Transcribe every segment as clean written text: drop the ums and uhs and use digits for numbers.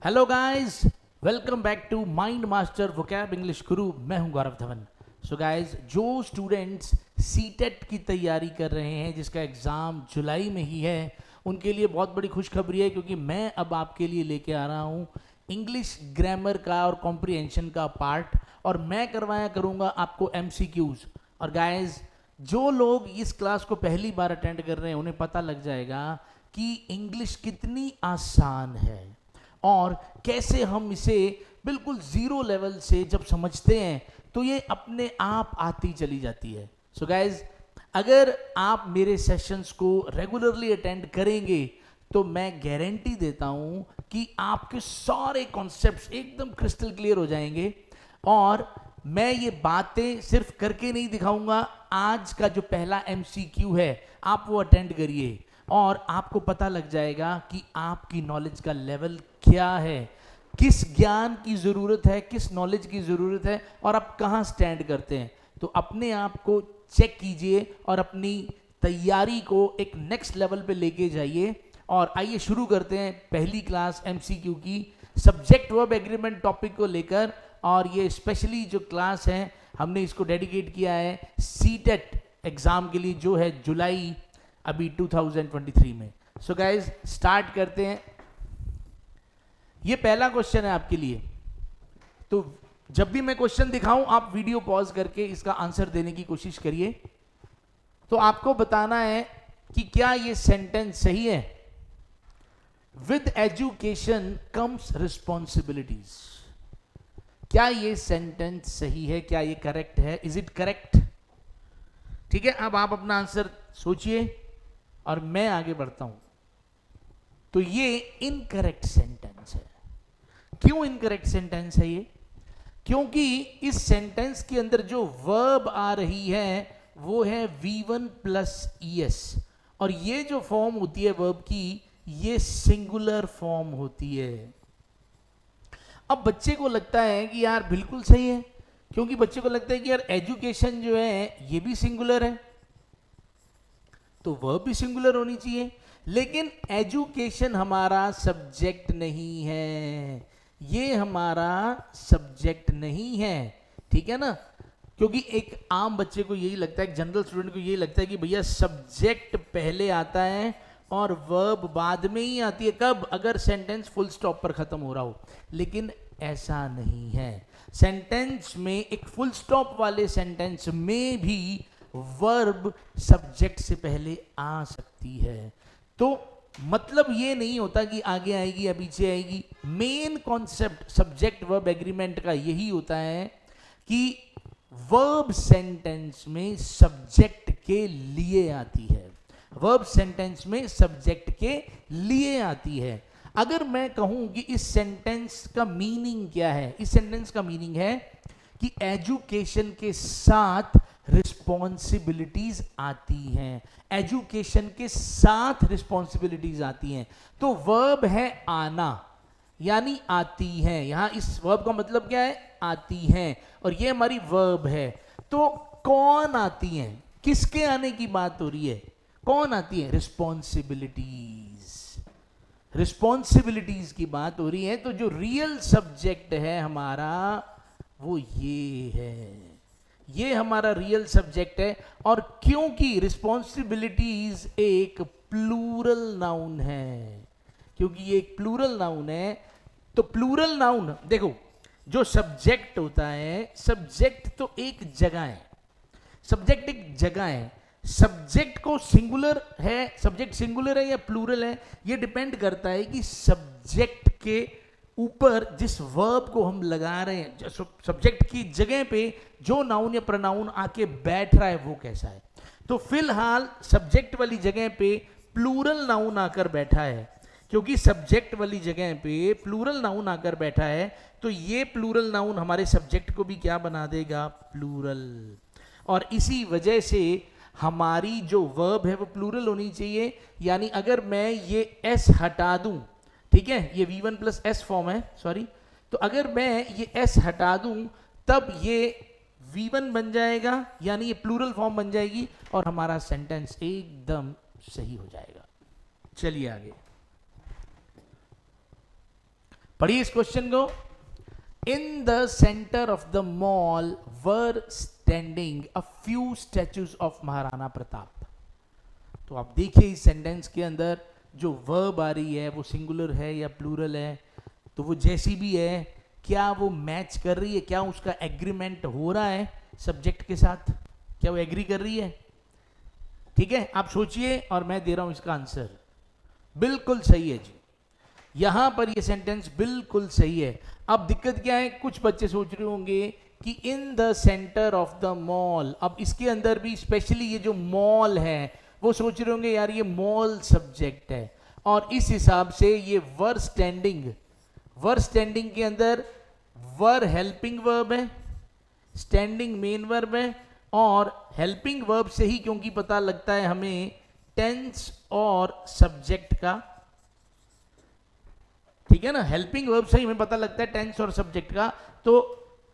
Hello guys, welcome back to mind master vocab English guru. मैं हूं Gaurav Dhawan. So guys, जो students CTET की तैयारी कर रहे हैं जिसका एग्ज़ाम जुलाई में ही है, उनके लिए बहुत बड़ी खुशखबरी है, क्योंकि मैं अब आपके लिए लेके आ रहा हूं इंग्लिश ग्रामर का और कॉम्प्रिहेंशन का पार्ट, और मैं करवाया करूंगा आपको एमसीक्यूज। और गाइस, जो लोग इस क्लास को पहली बार अटेंड कर रहे हैं उन्हें पता लग जाएगा कि इंग्लिश कितनी आसान है और कैसे हम इसे बिल्कुल ज़ीरो लेवल से जब समझते हैं तो ये अपने आप आती चली जाती है। सो गाइज, अगर आप मेरे सेशंस को रेगुलरली अटेंड करेंगे तो मैं गारंटी देता हूँ कि आपके सारे कॉन्सेप्ट्स एकदम क्रिस्टल क्लियर हो जाएंगे। और मैं ये बातें सिर्फ करके नहीं दिखाऊंगा। आज का जो पहला एमसीक्यू है आप वो अटेंड करिए और आपको पता लग जाएगा कि आपकी नॉलेज का लेवल क्या है, किस ज्ञान की ज़रूरत है, किस नॉलेज की ज़रूरत है और आप कहाँ स्टैंड करते हैं। तो अपने आप को चेक कीजिए और अपनी तैयारी को एक नेक्स्ट लेवल पे लेके जाइए। और आइए शुरू करते हैं पहली क्लास एमसीक्यू की, सब्जेक्ट वर्ब एग्रीमेंट टॉपिक को लेकर। और ये स्पेशली जो क्लास है हमने इसको डेडिकेट किया है सीटेट एग्ज़ाम के लिए, जो है जुलाई अभी 2023 में। सो गाइज, स्टार्ट करते हैं। ये पहला क्वेश्चन है आपके लिए, तो जब भी मैं क्वेश्चन दिखाऊं आप वीडियो पॉज करके इसका आंसर देने की कोशिश करिए। तो आपको बताना है कि क्या ये सेंटेंस सही है। With education comes responsibilities. क्या ये सेंटेंस सही है, क्या ये करेक्ट है, इज इट करेक्ट? ठीक है, अब आप अपना आंसर सोचिए और मैं आगे बढ़ता हूं। तो ये इनकरेक्ट सेंटेंस है। क्यों इनकरेक्ट सेंटेंस है ये? क्योंकि इस सेंटेंस के अंदर जो वर्ब आ रही है वो है V1 प्लस ES, और ये जो फॉर्म होती है वर्ब की, ये सिंगुलर फॉर्म होती है। अब बच्चे को लगता है कि यार बिल्कुल सही है, क्योंकि बच्चे को लगता है कि यार एजुकेशन जो है ये भी सिंगुलर है तो वर्ब भी सिंगुलर होनी चाहिए। लेकिन एजुकेशन हमारा सब्जेक्ट नहीं है, ये हमारा सब्जेक्ट नहीं है, ठीक है ना। क्योंकि एक आम बच्चे को यही लगता है, एक जनरल स्टूडेंट को यही लगता है कि भैया सब्जेक्ट पहले आता है और वर्ब बाद में ही आती है। कब? अगर सेंटेंस फुल स्टॉप पर खत्म हो रहा हो। लेकिन ऐसा नहीं है। सेंटेंस में, एक फुल स्टॉप वाले सेंटेंस में भी वर्ब सब्जेक्ट से पहले आ सकती है। तो मतलब ये नहीं होता कि आगे आएगी या पीछे आएगी। Main concept subject verb agreement का यही होता है कि वर्ब सेंटेंस में सब्जेक्ट के लिए आती है, वर्ब सेंटेंस में सब्जेक्ट के लिए आती है। अगर मैं कहूं कि इस सेंटेंस का मीनिंग क्या है, इस सेंटेंस का मीनिंग है कि एजुकेशन के साथ रिस्पॉन्सिबिलिटीज आती हैं, एजुकेशन के साथ रिस्पॉन्सिबिलिटीज आती हैं। तो वर्ब है आना, यानी आती हैं। यहां इस वर्ब का मतलब क्या है? आती हैं, और ये हमारी वर्ब है। तो कौन आती हैं, किसके आने की बात हो रही है? कौन आती है? रिस्पॉन्सिबिलिटीज, रिस्पॉन्सिबिलिटीज की बात हो रही है। तो जो रियल सब्जेक्ट है हमारा वो ये है, ये हमारा रियल सब्जेक्ट है। और क्योंकि रिस्पॉन्सिबिलिटीज एक प्लूरल नाउन है, क्योंकि ये एक प्लूरल नाउन है, तो प्लूरल नाउन, देखो, जो सब्जेक्ट होता है, सब्जेक्ट तो एक जगह है, सब्जेक्ट एक जगह है। सब्जेक्ट को सिंगुलर है, सब्जेक्ट सिंगुलर है या प्लूरल है, ये डिपेंड करता है कि सब्जेक्ट के ऊपर जिस वर्ब को हम लगा रहे हैं, सब्जेक्ट की जगह पे जो नाउन या प्रोनाउन आके बैठ रहा है वो कैसा है। तो फिलहाल सब्जेक्ट वाली जगह पे प्लूरल नाउन आकर बैठा है। क्योंकि सब्जेक्ट वाली जगह पे प्लूरल नाउन आकर बैठा है, तो ये प्लूरल नाउन हमारे सब्जेक्ट को भी क्या बना देगा? प्लूरल। और इसी वजह से हमारी जो वर्ब है वो प्लूरल होनी चाहिए। यानी अगर मैं ये एस हटा दूं, ठीक है, ये V1 प्लस एस फॉर्म है, सॉरी, तो अगर मैं ये एस हटा दूं तब ये V1 बन जाएगा, यानी ये प्लूरल फॉर्म बन जाएगी और हमारा सेंटेंस एकदम सही हो जाएगा। चलिए आगे। पढ़िए इस क्वेश्चन को। In the centre of the mall were standing a few statues of Maharana Pratap. तो आप देखिए इस सेंटेंस के अंदर जो वर्ब आ रही है वो सिंगुलर है या प्लूरल है, तो वो जैसी भी है क्या वो मैच कर रही है, क्या उसका एग्रीमेंट हो रहा है सब्जेक्ट के साथ, क्या वो एग्री कर रही है। ठीक है, आप सोचिए और मैं दे रहा हूं इसका आंसर। बिल्कुल सही है जी, यहां पर ये सेंटेंस बिल्कुल सही है। अब दिक्कत क्या है, कुछ बच्चे सोच रहे होंगे कि in the centre of the mall, अब इसके अंदर भी स्पेशली ये जो मॉल है वो सोच रहे होंगे यार ये मॉल सब्जेक्ट है, और इस हिसाब से ये वर स्टैंडिंग के अंदर वर हेल्पिंग वर्ब है, स्टैंडिंग मेन वर्ब है, और हेल्पिंग वर्ब से ही क्योंकि पता लगता है हमें टेंस और सब्जेक्ट का, ठीक है ना, हेल्पिंग वर्ब से ही हमें पता लगता है टेंस और सब्जेक्ट का। तो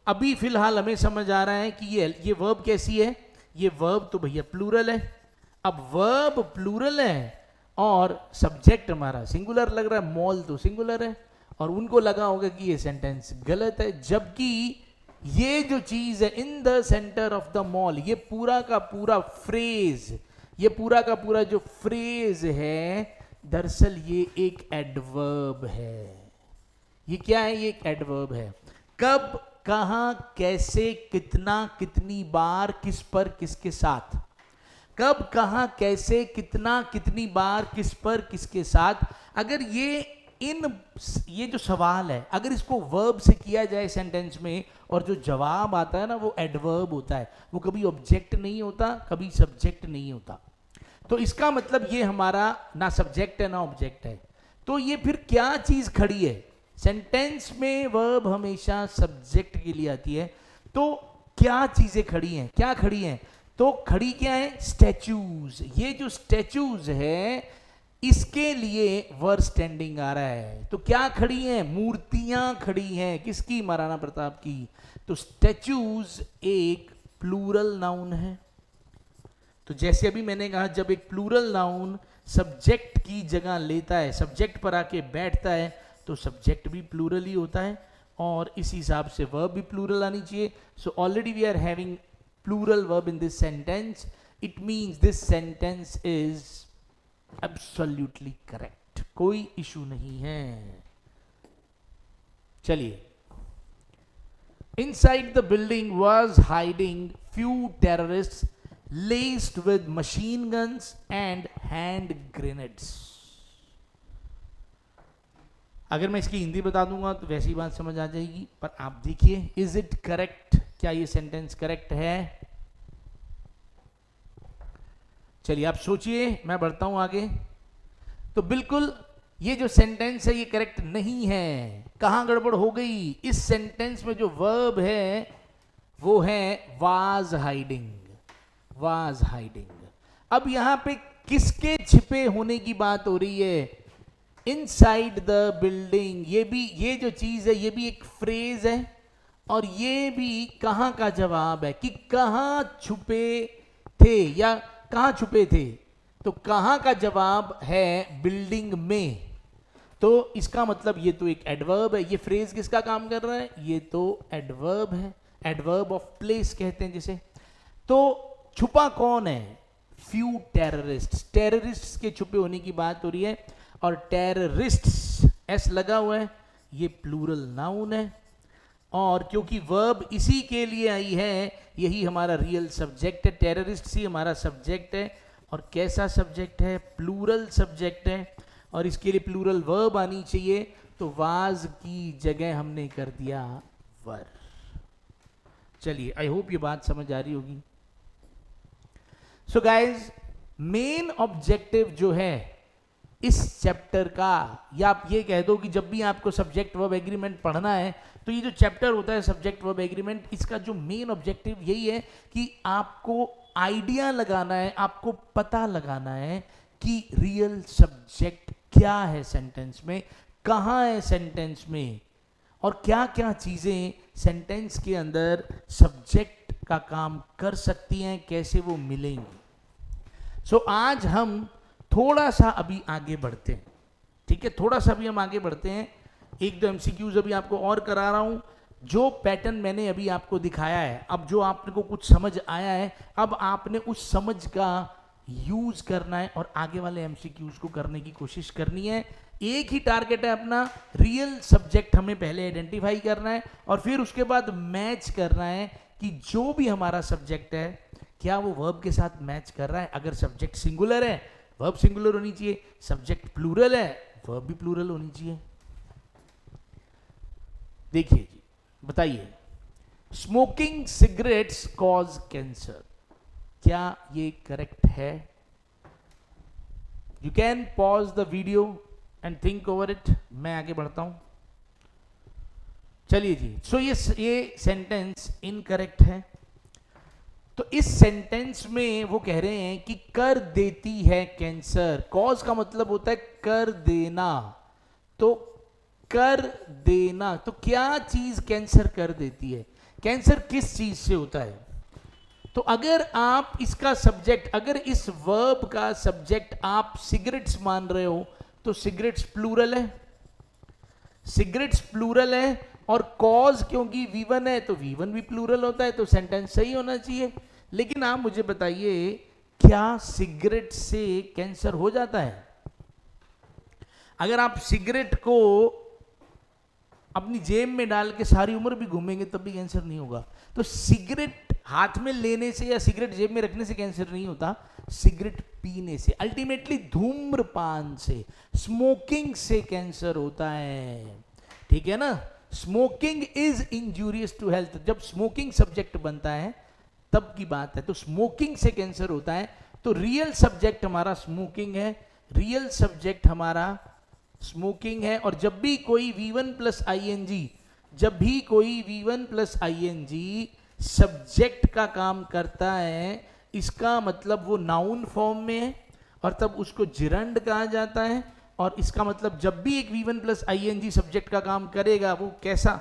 अभी फिलहाल हमें समझ आ रहा है कि ये वर्ब कैसी है, ये वर्ब तो भैया प्लूरल है। अब वर्ब प्लूरल है और सब्जेक्ट हमारा सिंगुलर लग रहा है, मॉल तो सिंगुलर है, और उनको लगा होगा कि ये सेंटेंस गलत है, जबकि ये जो चीज है in the centre of the mall, ये पूरा का पूरा फ्रेज, ये पूरा का पूरा जो फ्रेज है दरअसल ये एक एडवर्ब है। ये क्या है, ये एक एडवर्ब है। कब, कहां, कैसे, कितना, कितनी बार, किस पर, किसके साथ, कब, कहां, कैसे, कितना, कितनी बार, किस पर, किसके साथ। अगर ये जो सवाल है अगर इसको वर्ब से किया जाए सेंटेंस में, और जो जवाब आता है ना वो एडवर्ब होता है, वो कभी ऑब्जेक्ट नहीं होता, कभी सब्जेक्ट नहीं होता। तो इसका मतलब ये हमारा ना सब्जेक्ट है ना ऑब्जेक्ट है। तो ये फिर क्या चीज खड़ी है, सेंटेंस में वर्ब हमेशा सब्जेक्ट के लिए आती है, तो क्या चीजें खड़ी हैं, क्या खड़ी हैं, तो खड़ी क्या है, स्टैचूज। ये जो स्टैचूज है इसके लिए वर्ब स्टैंडिंग आ रहा है। तो क्या खड़ी हैं, मूर्तियां खड़ी हैं, किसकी, महाराणा प्रताप की। तो स्टैचूज एक प्लूरल नाउन है। तो जैसे अभी मैंने कहा जब एक प्लूरल नाउन सब्जेक्ट की जगह लेता है, सब्जेक्ट पर आके बैठता है, तो सब्जेक्ट भी प्लूरल ही होता है, और इस हिसाब से वर्ब भी प्लूरल आनी चाहिए। So already we are having plural verb in this sentence, it means this sentence is absolutely correct, कोई इशू नहीं है। चलिए, inside the building was hiding few terrorists laced with machine guns and hand grenades। अगर मैं इसकी हिंदी बता दूंगा तो वैसी बात समझ आ जाएगी, पर आप देखिए इज इट करेक्ट, क्या ये सेंटेंस करेक्ट है। चलिए आप सोचिए, मैं बढ़ता हूं आगे। तो बिल्कुल ये जो सेंटेंस है ये करेक्ट नहीं है। कहां गड़बड़ हो गई, इस सेंटेंस में जो वर्ब है वो है वाज हाइडिंग, वाज हाइडिंग। अब यहां पे किसके छिपे होने की बात हो रही है, इनसाइड द बिल्डिंग। ये जो चीज है ये भी एक फ्रेज है, और ये भी कहां का जवाब है कि कहां छुपे थे या कहां छुपे थे। तो कहां का जवाब है बिल्डिंग में। तो इसका मतलब ये तो एक एडवर्ब है। ये फ्रेज किसका काम कर रहा है, ये तो एडवर्ब है, एडवर्ब ऑफ प्लेस कहते हैं जिसे। तो छुपा कौन है, फ्यू टेररिस्ट्स, टेररिस्ट्स के छुपे होने की बात हो रही है, और टेररिस्ट्स एस लगा हुआ है, ये प्लूरल नाउन है, और क्योंकि वर्ब इसी के लिए आई है, यही हमारा रियल सब्जेक्ट है, टेररिस्ट्स ही हमारा सब्जेक्ट है। और कैसा सब्जेक्ट है, प्लूरल सब्जेक्ट है, और इसके लिए प्लूरल वर्ब आनी चाहिए, तो वाज की जगह हमने कर दिया वर। चलिए, आई होप ये बात समझ आ रही होगी। सो गाइज, मेन ऑब्जेक्टिव जो है इस चैप्टर का, या आप ये कह दो कि जब भी आपको सब्जेक्ट वर्ब एग्रीमेंट पढ़ना है, तो ये जो चैप्टर होता है सब्जेक्ट वर्ब एग्रीमेंट, इसका जो मेन ऑब्जेक्टिव यही है कि आपको आइडिया लगाना है, आपको पता लगाना है कि रियल सब्जेक्ट क्या है सेंटेंस में, कहाँ है सेंटेंस में, और क्या क्या चीजें सेंटेंस के अंदर सब्जेक्ट का काम कर सकती हैं, कैसे वो मिलेंगी। सो आज हम थोड़ा सा अभी आगे बढ़ते हैं, ठीक है, थोड़ा सा अभी हम आगे बढ़ते हैं, एक दो एमसीक्यूज अभी आपको और करा रहा हूं। जो पैटर्न मैंने अभी आपको दिखाया है, अब जो आपको कुछ समझ आया है, अब आपने उस समझ का यूज करना है और आगे वाले एमसीक्यूज को करने की कोशिश करनी है। एक ही टारगेट है अपना, रियल सब्जेक्ट हमें पहले आइडेंटिफाई करना है और फिर उसके बाद मैच करना है कि जो भी हमारा सब्जेक्ट है क्या वो वर्ब के साथ मैच कर रहा है। अगर सब्जेक्ट सिंगुलर है, वर्ब सिंगुलर होनी चाहिए। सब्जेक्ट प्लूरल है, वर्ब भी प्लूरल होनी चाहिए। देखिए जी, बताइए, स्मोकिंग सिगरेट्स कॉज कैंसर, क्या ये करेक्ट है? You can pause the video and think over it. मैं आगे बढ़ता हूं। चलिए जी, सो ये सेंटेंस इनकरेक्ट है। तो इस सेंटेंस में वो कह रहे हैं कि कर देती है कैंसर। कॉज का मतलब होता है कर देना, तो कर देना, तो क्या चीज कैंसर कर देती है? कैंसर किस चीज से होता है? तो अगर आप इसका सब्जेक्ट, अगर इस वर्ब का सब्जेक्ट आप सिगरेट्स मान रहे हो तो सिगरेट्स प्लूरल है, सिगरेट्स प्लूरल है, और कॉज क्योंकि V1 है तो V1 भी प्लूरल होता है, तो सेंटेंस सही होना चाहिए। लेकिन आप मुझे बताइए, क्या सिगरेट से कैंसर हो जाता है? अगर आप सिगरेट को अपनी जेब में डाल के सारी उम्र भी घूमेंगे तब भी कैंसर नहीं होगा। तो सिगरेट हाथ में लेने से या सिगरेट जेब में रखने से कैंसर नहीं होता, सिगरेट पीने से, अल्टीमेटली धूम्रपान से, स्मोकिंग से कैंसर होता है। ठीक है ना? Smoking is injurious to health, जब स्मोकिंग सब्जेक्ट बनता है तब की बात है। तो स्मोकिंग से कैंसर होता है। तो रियल सब्जेक्ट हमारा स्मोकिंग है, रियल सब्जेक्ट हमारा स्मोकिंग है। और जब भी कोई V1 प्लस ING, जब भी कोई V1 प्लस ING सब्जेक्ट का काम करता है, इसका मतलब वो नाउन फॉर्म में है और तब उसको जिरंड कहा जाता है। और इसका मतलब जब भी एक V1 प्लस ING सब्जेक्ट का काम करेगा वो कैसा,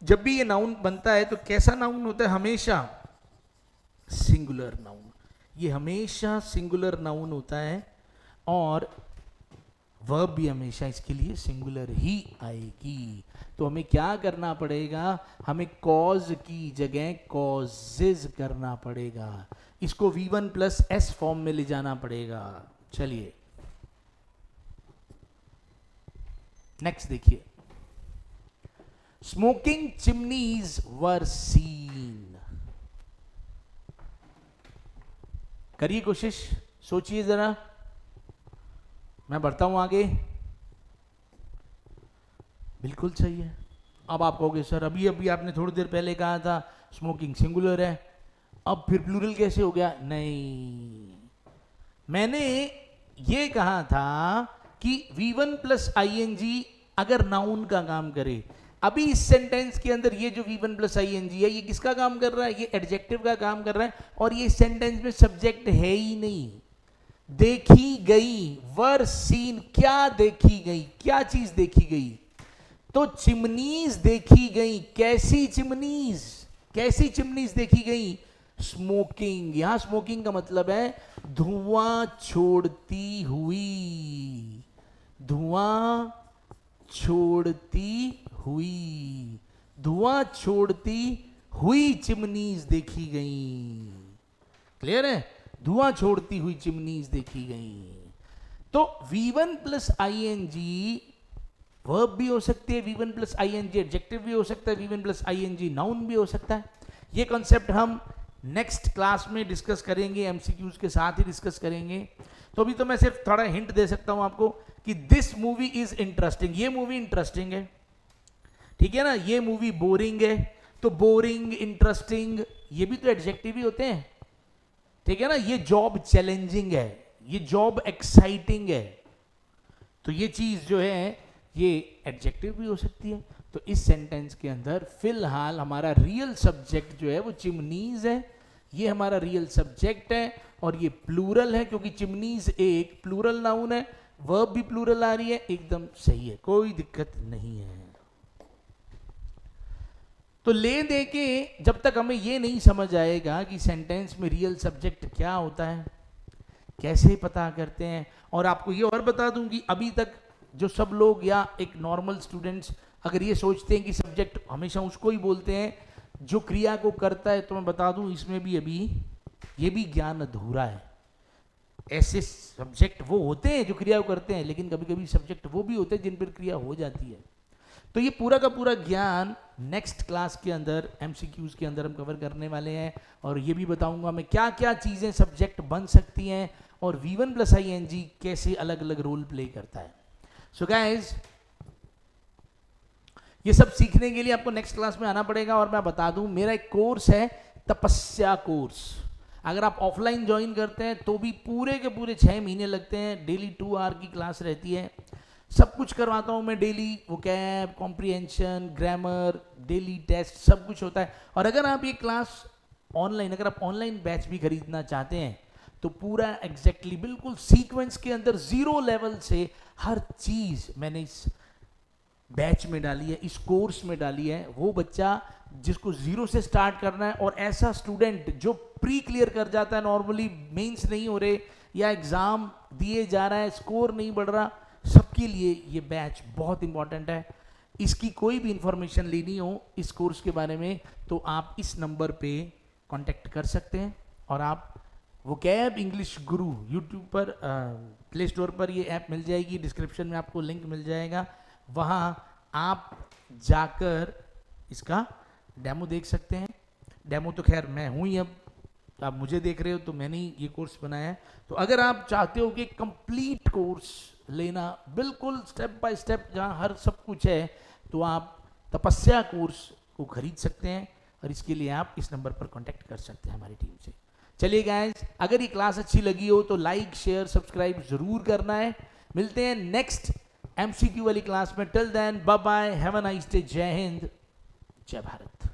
जब भी ये नाउन बनता है तो कैसा नाउन होता है? हमेशा सिंगुलर नाउन। ये हमेशा सिंगुलर नाउन होता है और वर्ब भी हमेशा इसके लिए सिंगुलर ही आएगी। तो हमें क्या करना पड़ेगा? हमें कॉज की जगह कॉजेज करना पड़ेगा, इसको V1 प्लस S फॉर्म में ले जाना पड़ेगा। चलिए नेक्स्ट देखिए, स्मोकिंग चिमनीज वर सीन। करिए कोशिश, सोचिए जरा, मैं बढ़ता हूं आगे। बिल्कुल सही है। अब आप कहोगे सर अभी अभी आपने थोड़ी देर पहले कहा था स्मोकिंग सिंगुलर है, अब फिर प्लूरल कैसे हो गया? नहीं, मैंने ये कहा था कि V1 प्लस ING अगर नाउन का काम करे। अभी इस सेंटेंस के अंदर ये जो V1 प्लस ING है, ये किसका काम कर रहा है? ये एडजेक्टिव का काम कर रहा है और ये सेंटेंस में सब्जेक्ट है ही नहीं। देखी गई, वर सीन, क्या देखी गई? क्या चीज देखी गई? तो चिमनीज देखी गई। कैसी चिमनीज? कैसी चिमनीज देखी गई? स्मोकिंग। यहां स्मोकिंग का मतलब है धुआं छोड़ती हुई, धुआं छोड़ती हुई, धुआं छोड़ती हुई चिमनीज देखी गई। क्लियर है? धुआं छोड़ती हुई चिमनीज देखी गई। तो V1 प्लस ING वर्ब भी हो सकती है, V1 प्लस ING एडजेक्टिव भी हो सकता है, V1 प्लस ING नाउन भी हो सकता है। ये कॉन्सेप्ट हम नेक्स्ट क्लास में डिस्कस करेंगे, MCQs के साथ ही डिस्कस करेंगे। तो अभी तो मैं सिर्फ थोड़ा हिंट दे सकता हूं आपको कि दिस मूवी इज इंटरेस्टिंग। ये मूवी इंटरेस्टिंग है, ठीक है ना? ये मूवी बोरिंग है, तो बोरिंग, इंटरेस्टिंग, ये भी तो एडजेक्टिव ही होते हैं, ठीक है ना? ये जॉब चैलेंजिंग है, ये जॉब एक्साइटिंग है, तो ये चीज जो है ये एडजेक्टिव भी हो सकती है। तो इस सेंटेंस के अंदर फिलहाल हमारा रियल सब्जेक्ट जो है वो चिमनीज है, ये हमारा रियल सब्जेक्ट है और ये प्लूरल है क्योंकि चिमनीज एक प्लूरल नाउन है, वर्ब भी प्लूरल आ रही है, एकदम सही है, कोई दिक्कत नहीं है। तो ले दे के जब तक हमें ये नहीं समझ आएगा कि सेंटेंस में रियल सब्जेक्ट क्या होता है, कैसे पता करते हैं। और आपको ये और बता दूं कि अभी तक जो सब लोग या एक नॉर्मल स्टूडेंट्स अगर ये सोचते हैं कि सब्जेक्ट हमेशा उसको ही बोलते हैं जो क्रिया को करता है, तो मैं बता दूं इसमें भी अभी ये भी ज्ञान अधूरा है। ऐसे सब्जेक्ट वो होते हैं जो क्रिया को करते हैं, लेकिन कभी कभी सब्जेक्ट वो भी होते हैं जिन पर क्रिया हो जाती है। तो ये पूरा का पूरा ज्ञान नेक्स्ट क्लास के अंदर एमसीक्यूज के अंदर हम कवर करने वाले हैं, और ये भी बताऊंगा मैं क्या क्या चीज़ें सब्जेक्ट बन सकती हैं और V1 प्लस ING कैसे अलग अलग रोल प्ले करता है। सो गाइस, ये सब सीखने के लिए आपको नेक्स्ट क्लास में आना पड़ेगा। और मैं बता दूं, मेरा एक कोर्स है तपस्या कोर्स। अगर आप ऑफलाइन ज्वाइन करते हैं तो भी पूरे के पूरे 6 महीने लगते हैं। डेली 2 आवर की क्लास रहती है, सब कुछ करवाता हूँ मैं daily, vocab, comprehension, grammar, daily test, सब कुछ होता है। और अगर आप ये क्लास ऑनलाइन, अगर आप ऑनलाइन बैच भी खरीदना चाहते हैं तो पूरा एग्जैक्टली बिल्कुल सीक्वेंस के अंदर 0 लेवल से हर चीज़ मैंने इस बैच में डाली है, इस कोर्स में डाली है। वो बच्चा जिसको 0 से स्टार्ट करना है, और ऐसा स्टूडेंट जो प्री क्लियर कर जाता है, नॉर्मली मेंस नहीं हो रहे या एग्ज़ाम दिए जा रहा है, स्कोर नहीं बढ़ रहा, सबके लिए ये बैच बहुत इंपॉर्टेंट है। इसकी कोई भी इंफॉर्मेशन लेनी हो इस कोर्स के बारे में तो आप इस नंबर पे कांटेक्ट कर सकते हैं। और आप वोकैब इंग्लिश गुरु यूट्यूब पर, प्ले स्टोर पर ये ऐप मिल जाएगी, डिस्क्रिप्शन में आपको लिंक मिल जाएगा, वहाँ आप जाकर इसका डेमो देख सकते हैं। डेमो तो खैर मैं हूँ ही, अब आप मुझे देख रहे हो तो मैंने ही ये कोर्स बनाया है। तो अगर आप चाहते हो कि कंप्लीट कोर्स लेना, बिल्कुल स्टेप बाय स्टेप जहाँ हर सब कुछ है, तो आप तपस्या कोर्स को खरीद सकते हैं। और इसके लिए आप इस नंबर पर कांटेक्ट कर सकते हैं हमारी टीम से। चलिए गाइस, अगर ये क्लास अच्छी लगी हो तो लाइक, शेयर, सब्सक्राइब जरूर करना है। मिलते हैं नेक्स्ट MCQ वाली क्लास में। Till then, bye bye, have a nice day, जय हिंद, जय भारत।